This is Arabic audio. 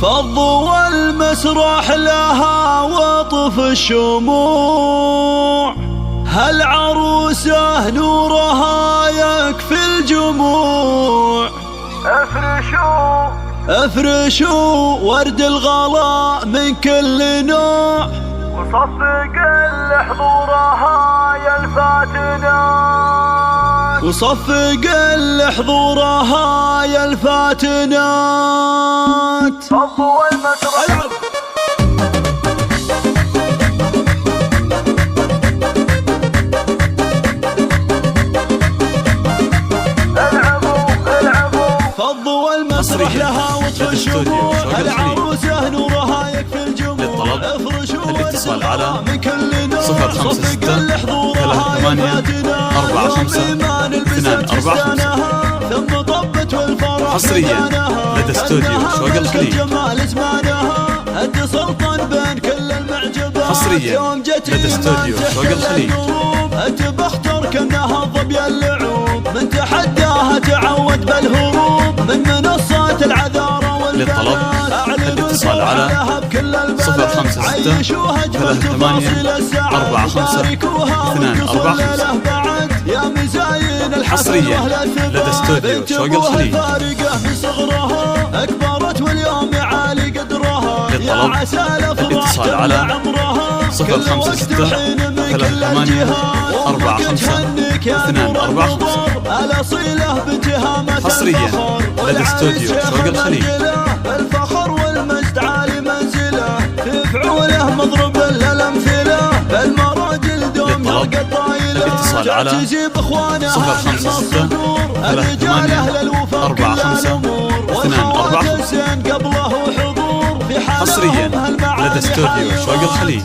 فالضوء المسرح لها وطف الشموع، هالعروسة نورها يكفي الجموع. افرشوا ورد الغلاء من كل نوع، وصفق لحضورها يا الفاتنات، وصفق لحضورها يا الفاتنات. فضوا المسرح المسرح لها وطف الشموع، العروسة نورها يكفي الجموع. للطلب الاتصال على 056 38 45 245. ثم طبت والفرح حصريا لدى استوديو شوق الخليج. سلطان بين كل المعجبات. حصريا لدى استوديو شوق الخليج. بختار كأنها ظبي اللعوب، من تحداها تعود بالهروب من منصات العذارى والبنات. للطلب الاتصال على 056 38 45 245. يا مزاين حصريا لدى استوديو شوق الخليج. من صغرها أكبرت واليوم يعالي قدرها. للطلب الاتصال على 056 38 45 245. حصريا لدى استوديو شوق الخليج. الفخر والمجد عالي منزله، في فعوله مضرب للأمثلة. المراجل دوم يلقى طايله، الاتصال على 056 38 45 245. قبله حضور. حصريا لدى استوديو شوق الخليج.